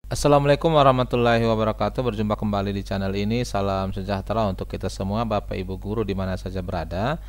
Assalamualaikum warahmatullahi wabarakatuh. Berjumpa kembali di channel ini. Salam sejahtera untuk kita semua, Bapak Ibu guru di mana saja berada.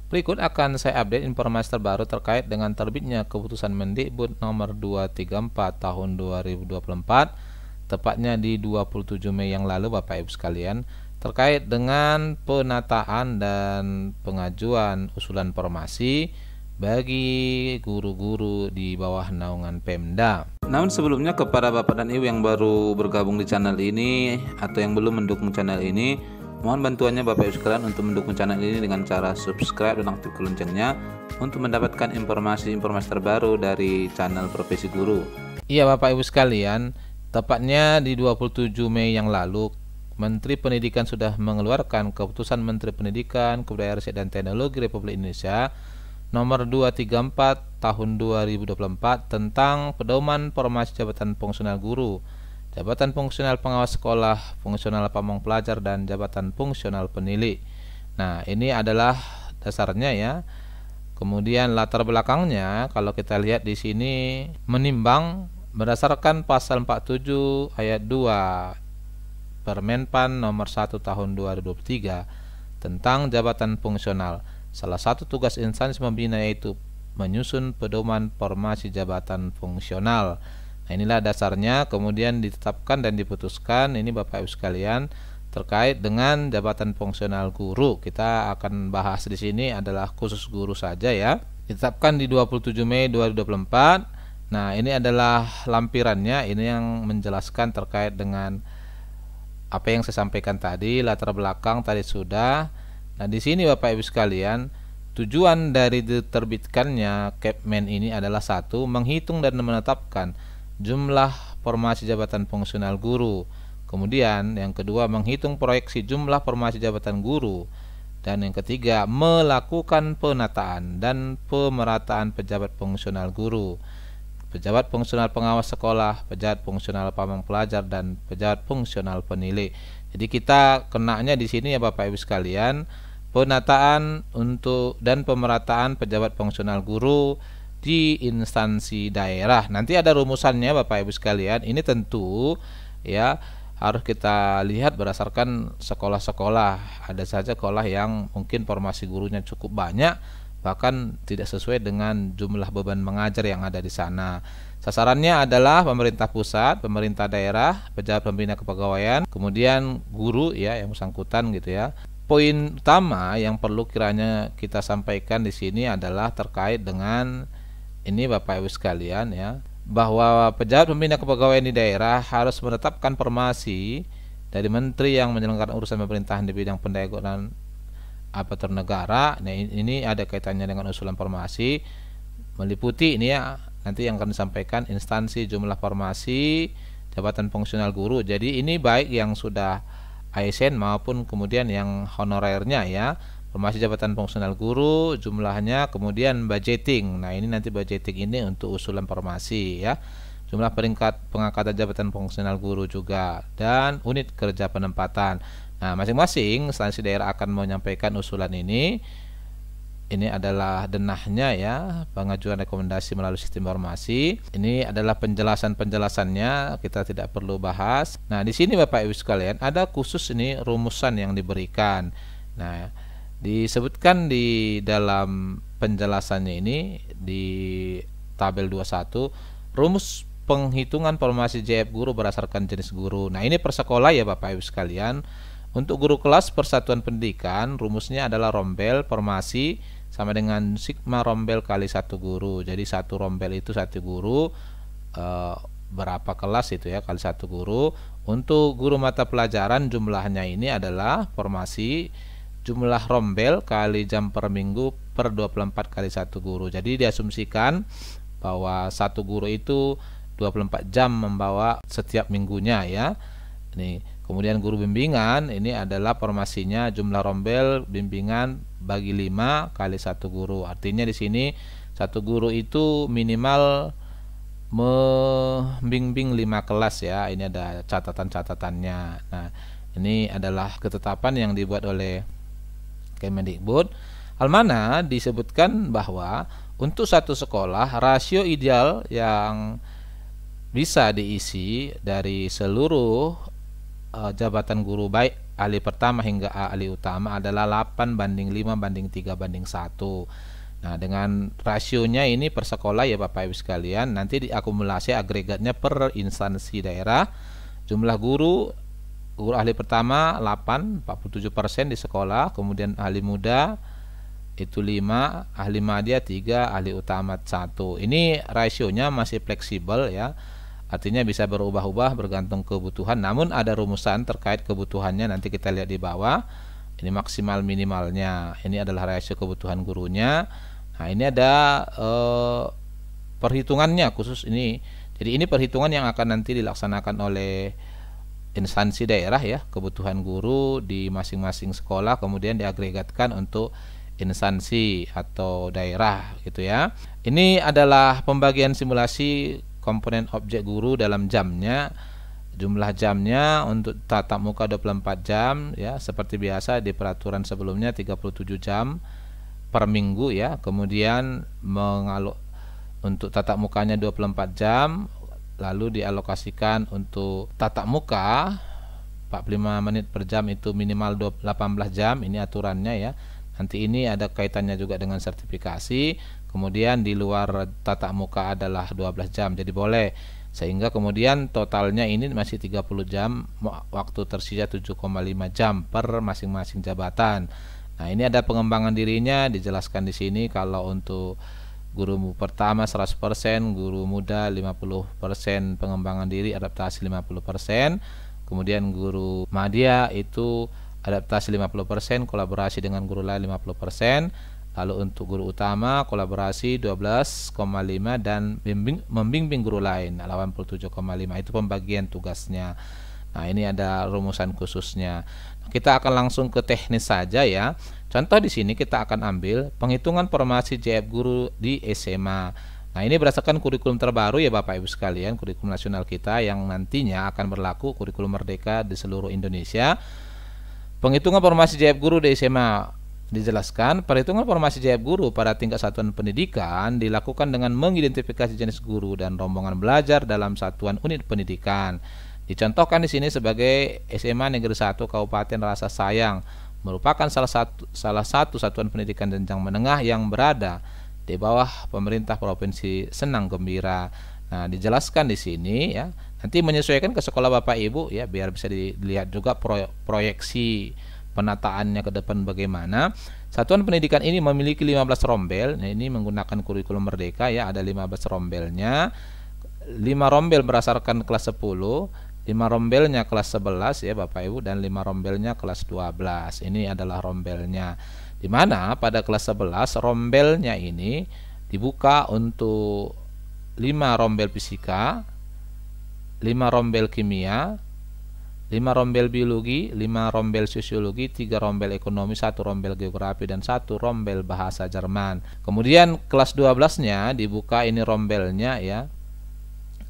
Berikut akan saya update informasi terbaru terkait dengan terbitnya keputusan Mendikbud nomor 234 tahun 2024, tepatnya di 27 Mei yang lalu, Bapak Ibu sekalian, terkait dengan penataan dan pengajuan usulan formasi bagi guru-guru di bawah naungan Pemda. Namun sebelumnya, kepada Bapak dan Ibu yang baru bergabung di channel ini atau yang belum mendukung channel ini, mohon bantuannya Bapak Ibu sekalian untuk mendukung channel ini dengan cara subscribe dan aktifkan loncengnya untuk mendapatkan informasi-informasi terbaru dari channel Profesi Guru. Iya Bapak Ibu sekalian, tepatnya di 27 Mei yang lalu, Menteri Pendidikan sudah mengeluarkan keputusan Menteri Pendidikan, Kebudayaan Riset dan Teknologi Republik Indonesia nomor 234 tahun 2024 tentang pedoman formasi jabatan fungsional guru, jabatan fungsional pengawas sekolah, fungsional pamong pelajar, dan jabatan fungsional penilai. Nah, ini adalah dasarnya ya. Kemudian latar belakangnya kalau kita lihat di sini, menimbang berdasarkan pasal 47 ayat 2 Permenpan nomor 1 tahun 2023 tentang jabatan fungsional. Salah satu tugas instansi pembina yaitu menyusun pedoman formasi jabatan fungsional. Nah, inilah dasarnya kemudian ditetapkan dan diputuskan ini Bapak Ibu sekalian terkait dengan jabatan fungsional guru. Kita akan bahas di sini adalah khusus guru saja ya. Ditetapkan di 27 Mei 2024. Nah, ini adalah lampirannya, ini yang menjelaskan terkait dengan apa yang saya sampaikan tadi, latar belakang tadi sudah. Nah, di sini Bapak Ibu sekalian, tujuan dari diterbitkannya Kepmen ini adalah satu, menghitung dan menetapkan jumlah formasi jabatan fungsional guru. Kemudian yang kedua, menghitung proyeksi jumlah formasi jabatan guru. Dan yang ketiga, melakukan penataan dan pemerataan pejabat fungsional guru, pejabat fungsional pengawas sekolah, pejabat fungsional pamong pelajar, dan pejabat fungsional penilai. Jadi kita kenanya di sini ya Bapak Ibu sekalian, penataan untuk dan pemerataan pejabat fungsional guru di instansi daerah. Nanti ada rumusannya Bapak Ibu sekalian. Ini tentu ya harus kita lihat berdasarkan sekolah-sekolah. Ada saja sekolah yang mungkin formasi gurunya cukup banyak, bahkan tidak sesuai dengan jumlah beban mengajar yang ada di sana. Sasarannya adalah pemerintah pusat, pemerintah daerah, pejabat pembina kepegawaian, kemudian guru ya yang bersangkutan gitu ya. Poin utama yang perlu kiranya kita sampaikan di sini adalah terkait dengan ini Bapak Ibu sekalian ya, bahwa pejabat pembina kepegawaian di daerah harus menetapkan formasi dari menteri yang menyelenggarakan urusan pemerintahan di bidang pendaya aparatur negara. Nah, ini ada kaitannya dengan usulan formasi, meliputi ini ya, nanti yang akan disampaikan instansi, jumlah formasi jabatan fungsional guru. Jadi ini baik yang sudah ASN maupun kemudian yang honorernya ya, formasi jabatan fungsional guru, jumlahnya, kemudian budgeting. Nah, ini nanti budgeting ini untuk usulan formasi ya, jumlah peringkat pengangkatan jabatan fungsional guru juga, dan unit kerja penempatan. Nah, masing-masing instansi daerah akan menyampaikan usulan ini. Ini adalah denahnya ya, pengajuan rekomendasi melalui sistem informasi. Ini adalah penjelasannya, kita tidak perlu bahas. Nah, di sini Bapak Ibu sekalian ada khusus ini rumusan yang diberikan. Nah, disebutkan di dalam penjelasannya ini di tabel 21, rumus penghitungan formasi JF guru berdasarkan jenis guru. Nah, ini per sekolah ya Bapak Ibu sekalian. Untuk guru kelas persatuan pendidikan, rumusnya adalah rombel formasi sama dengan sigma rombel kali satu guru. Jadi satu rombel itu satu guru, berapa kelas itu ya, kali satu guru. Untuk guru mata pelajaran, jumlahnya ini adalah formasi jumlah rombel kali jam per minggu per 24 kali satu guru. Jadi diasumsikan bahwa satu guru itu 24 jam membawa setiap minggunya ya. Ini kemudian guru bimbingan, ini adalah formasinya jumlah rombel bimbingan bagi 5 kali satu guru. Artinya di sini satu guru itu minimal membimbing 5 kelas ya. Ini ada catatan-catatannya. Nah, ini adalah ketetapan yang dibuat oleh Kemendikbud. Almana disebutkan bahwa untuk satu sekolah rasio ideal yang bisa diisi dari seluruh jabatan guru baik ahli pertama hingga ahli utama adalah 8:5:3:1. Nah, dengan rasionya ini per sekolah ya Bapak Ibu sekalian, nanti diakumulasi agregatnya per instansi daerah. Jumlah guru ahli pertama 8, 47% di sekolah, kemudian ahli muda itu 5, ahli madya 3, ahli utama 1. Ini rasionya masih fleksibel ya. Artinya bisa berubah-ubah bergantung kebutuhan, namun ada rumusan terkait kebutuhannya, nanti kita lihat di bawah. Ini maksimal minimalnya. Ini adalah rasio kebutuhan gurunya. Nah, ini ada perhitungannya khusus ini. Jadi ini perhitungan yang akan nanti dilaksanakan oleh instansi daerah ya, kebutuhan guru di masing-masing sekolah kemudian diagregatkan untuk instansi atau daerah gitu ya. Ini adalah pembagian simulasi komponen objek guru dalam jamnya. Jumlah jamnya untuk tatap muka 24 jam ya, seperti biasa di peraturan sebelumnya 37 jam per minggu ya. Kemudian untuk tatap mukanya 24 jam, lalu dialokasikan untuk tatap muka 45 menit per jam, itu minimal 18 jam. Ini aturannya ya. Nanti ini ada kaitannya juga dengan sertifikasi. Kemudian di luar tatap muka adalah 12 jam, jadi boleh. Sehingga kemudian totalnya ini masih 30 jam, waktu tersisa 7,5 jam per masing-masing jabatan. Nah, ini ada pengembangan dirinya dijelaskan di sini. Kalau untuk guru pertama 100%, guru muda 50%, pengembangan diri adaptasi 50%. Kemudian guru madya itu adaptasi 50%, kolaborasi dengan guru lain 50%. Lalu untuk guru utama kolaborasi 12,5 dan membimbing guru lain 87,5. Itu pembagian tugasnya. Nah, ini ada rumusan khususnya. Kita akan langsung ke teknis saja ya. Contoh di sini kita akan ambil penghitungan formasi JF guru di SMA. Nah, ini berdasarkan kurikulum terbaru ya Bapak Ibu sekalian, kurikulum nasional kita yang nantinya akan berlaku, kurikulum merdeka di seluruh Indonesia. Penghitungan formasi JF guru di SMA dijelaskan, perhitungan formasi JF guru pada tingkat satuan pendidikan dilakukan dengan mengidentifikasi jenis guru dan rombongan belajar dalam satuan unit pendidikan. Dicontohkan di sini sebagai SMA Negeri 1 Kabupaten Rasa Sayang, merupakan salah satu satuan pendidikan jenjang menengah yang berada di bawah pemerintah Provinsi Senang Gembira. Nah, dijelaskan di sini ya. Nanti menyesuaikan ke sekolah Bapak Ibu ya, biar bisa dilihat juga proyeksi penataannya ke depan bagaimana. Satuan pendidikan ini memiliki 15 rombel. Nah, ini menggunakan kurikulum merdeka ya, ada 15 rombelnya. 5 rombel berdasarkan kelas 10, 5 rombelnya kelas 11 ya Bapak Ibu, dan 5 rombelnya kelas 12. Ini adalah rombelnya. Di mana pada kelas 11 rombelnya ini dibuka untuk 5 rombel fisika, 5 rombel kimia, 5 rombel biologi, 5 rombel sosiologi, 3 rombel ekonomi, 1 rombel geografi, dan 1 rombel bahasa Jerman. Kemudian kelas 12-nya dibuka ini rombelnya ya.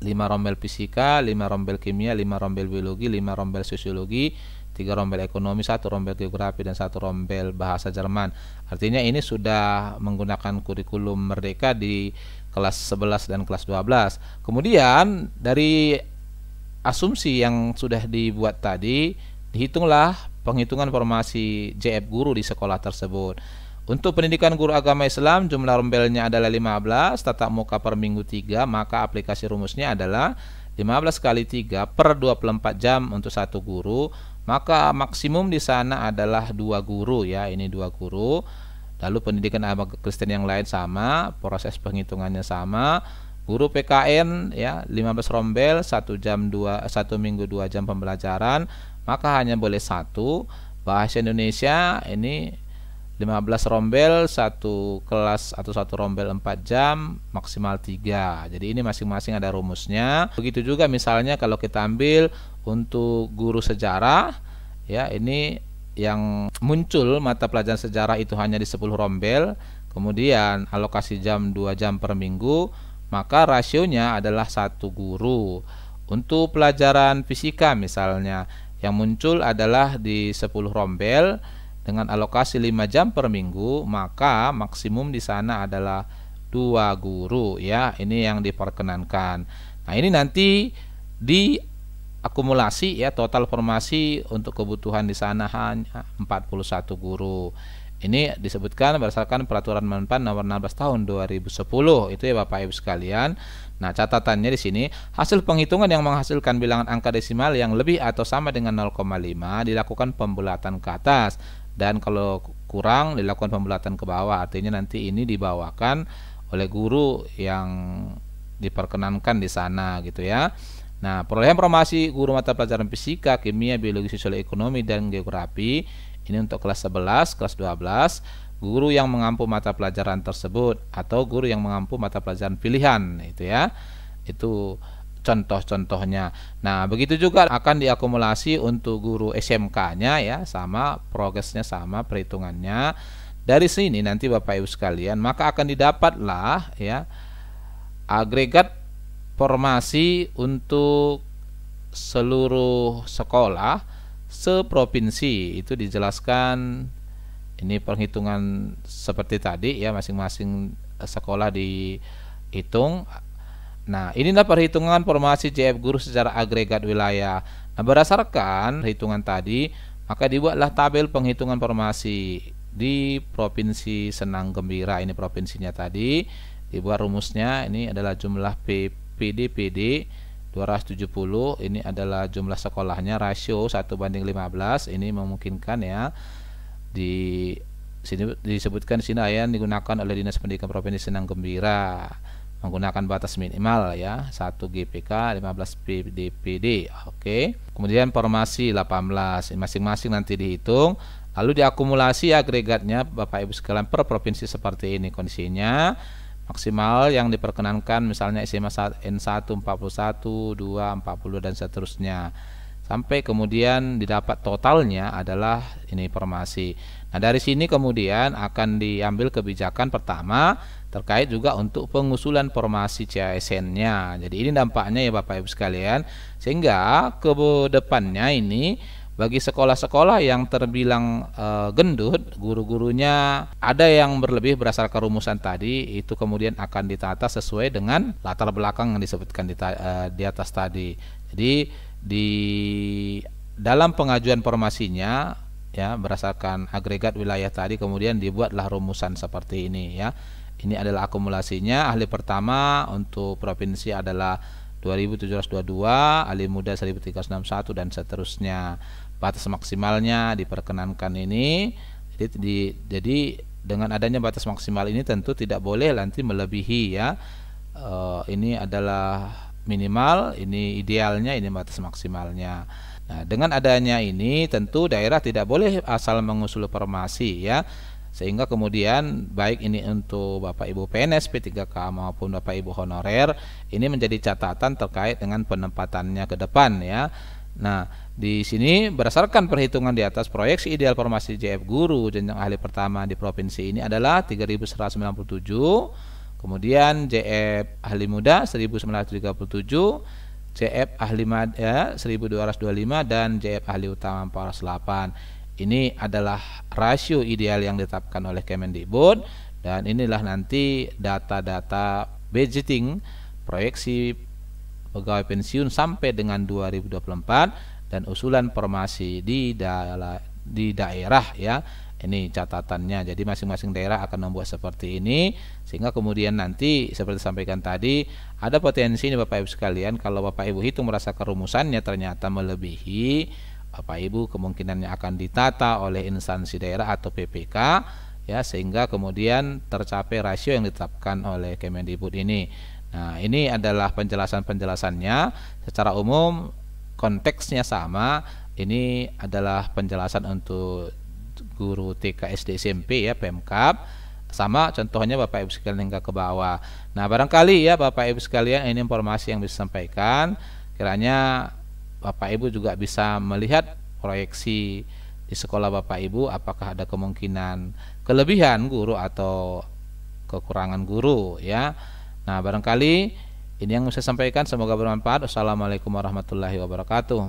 5 rombel fisika, 5 rombel kimia, 5 rombel biologi, 5 rombel sosiologi, 3 rombel ekonomi, 1 rombel geografi, dan 1 rombel bahasa Jerman. Artinya ini sudah menggunakan kurikulum merdeka di kelas 11 dan kelas 12. Kemudian dari asumsi yang sudah dibuat tadi, dihitunglah penghitungan formasi JF guru di sekolah tersebut. Untuk pendidikan guru agama Islam, jumlah rombelnya adalah 15, tatap muka per minggu 3, maka aplikasi rumusnya adalah 15 kali 3 per 24 jam untuk 1 guru, maka maksimum di sana adalah 2 guru ya, ini 2 guru. Lalu pendidikan agama Kristen yang lain sama, proses penghitungannya sama. Guru PKN ya 15 rombel, 1 minggu 2 jam pembelajaran, maka hanya boleh 1. Bahasa Indonesia ini 15 rombel, 1 kelas atau 1 rombel 4 jam, maksimal 3. Jadi ini masing-masing ada rumusnya. Begitu juga misalnya kalau kita ambil untuk guru sejarah ya, ini yang muncul mata pelajaran sejarah itu hanya di 10 rombel, kemudian alokasi jam 2 jam per minggu, maka rasionya adalah 1 guru. Untuk pelajaran fisika misalnya yang muncul adalah di 10 rombel dengan alokasi 5 jam per minggu, maka maksimum di sana adalah 2 guru ya. Ini yang diperkenankan. Nah, Nah, ini nanti diakumulasi ya, total formasi untuk kebutuhan di sana hanya 41 guru. Ini disebutkan berdasarkan Peraturan Menpan Nomor 16 Tahun 2010 itu ya Bapak Ibu sekalian. Nah, catatannya di sini, hasil penghitungan yang menghasilkan bilangan angka desimal yang lebih atau sama dengan 0,5 dilakukan pembulatan ke atas, dan kalau kurang dilakukan pembulatan ke bawah. Artinya nanti ini dibawakan oleh guru yang diperkenankan di sana gitu ya. Nah, perolehan formasi guru mata pelajaran fisika, kimia, biologi, sosial, ekonomi, dan geografi ini untuk kelas 11, kelas 12, guru yang mengampu mata pelajaran tersebut atau guru yang mengampu mata pelajaran pilihan itu ya. Itu contoh-contohnya. Nah, begitu juga akan diakumulasi untuk guru SMK-nya ya, sama progresnya, sama perhitungannya. Dari sini nanti Bapak Ibu sekalian, maka akan didapatlah ya agregat formasi untuk seluruh sekolah seprovinsi. Itu dijelaskan, ini perhitungan seperti tadi ya, masing-masing sekolah dihitung. Nah, inilah perhitungan formasi JF guru secara agregat wilayah. Nah, berdasarkan hitungan tadi, maka dibuatlah tabel penghitungan formasi di Provinsi Senang Gembira. Ini provinsinya tadi, dibuat rumusnya. Ini adalah jumlah PDPD 270, ini adalah jumlah sekolahnya, rasio 1:15. Ini memungkinkan ya. Di sini disebutkan di sini yang digunakan oleh Dinas Pendidikan Provinsi Senang Gembira menggunakan batas minimal ya 1 GPK 15 PDPD. Oke. Kemudian formasi 18, masing-masing nanti dihitung, lalu diakumulasi agregatnya Bapak Ibu sekalian per provinsi seperti ini kondisinya. Maksimal yang diperkenankan misalnya SMA N1 41, 2, 40 dan seterusnya. Sampai kemudian didapat totalnya adalah ini formasi. Nah, dari sini kemudian akan diambil kebijakan pertama terkait juga untuk pengusulan formasi CASN-nya. Jadi ini dampaknya ya Bapak Ibu sekalian, sehingga ke depannya ini bagi sekolah-sekolah yang terbilang gendut, guru-gurunya ada yang berlebih berdasarkan rumusan tadi, itu kemudian akan ditata sesuai dengan latar belakang yang disebutkan di atas tadi. Jadi di dalam pengajuan formasinya ya, berdasarkan agregat wilayah tadi, kemudian dibuatlah rumusan seperti ini ya. Ini adalah akumulasinya. Ahli pertama untuk provinsi adalah 2722, ahli muda 1361 dan seterusnya. Batas maksimalnya diperkenankan ini. Jadi dengan adanya batas maksimal ini tentu tidak boleh nanti melebihi ya. Ini adalah minimal, ini idealnya, ini batas maksimalnya. Nah, dengan adanya ini tentu daerah tidak boleh asal mengusul formasi ya. Sehingga kemudian baik ini untuk Bapak Ibu PNS P3K maupun Bapak Ibu honorer, ini menjadi catatan terkait dengan penempatannya ke depan ya. Nah, di sini berdasarkan perhitungan di atas, proyeksi ideal formasi JF guru jenjang ahli pertama di provinsi ini adalah 3197, kemudian JF ahli muda 1937, JF ahli madya 1225 dan JF ahli utama 408. Ini adalah rasio ideal yang ditetapkan oleh Kemendikbud, dan inilah nanti data-data budgeting proyeksi pegawai pensiun sampai dengan 2024 dan usulan formasi di daerah ya. Ini catatannya. Jadi masing-masing daerah akan membuat seperti ini, sehingga kemudian nanti seperti disampaikan tadi, ada potensi ini Bapak Ibu sekalian, kalau Bapak Ibu hitung merasakan rumusannya ternyata melebihi, Bapak Ibu kemungkinannya akan ditata oleh instansi daerah atau PPK ya, sehingga kemudian tercapai rasio yang ditetapkan oleh Kemendikbud ini. Nah, ini adalah penjelasan-penjelasannya secara umum, konteksnya sama. Ini adalah penjelasan untuk guru TK SD SMP ya, Pemkab. Sama contohnya Bapak Ibu sekalian hingga ke bawah. Nah, barangkali ya Bapak Ibu sekalian, ini informasi yang bisa sampaikan. Kiranya Bapak Ibu juga bisa melihat proyeksi di sekolah Bapak Ibu, apakah ada kemungkinan kelebihan guru atau kekurangan guru ya. Nah, barangkali ini yang saya sampaikan, semoga bermanfaat. Wassalamualaikum warahmatullahi wabarakatuh.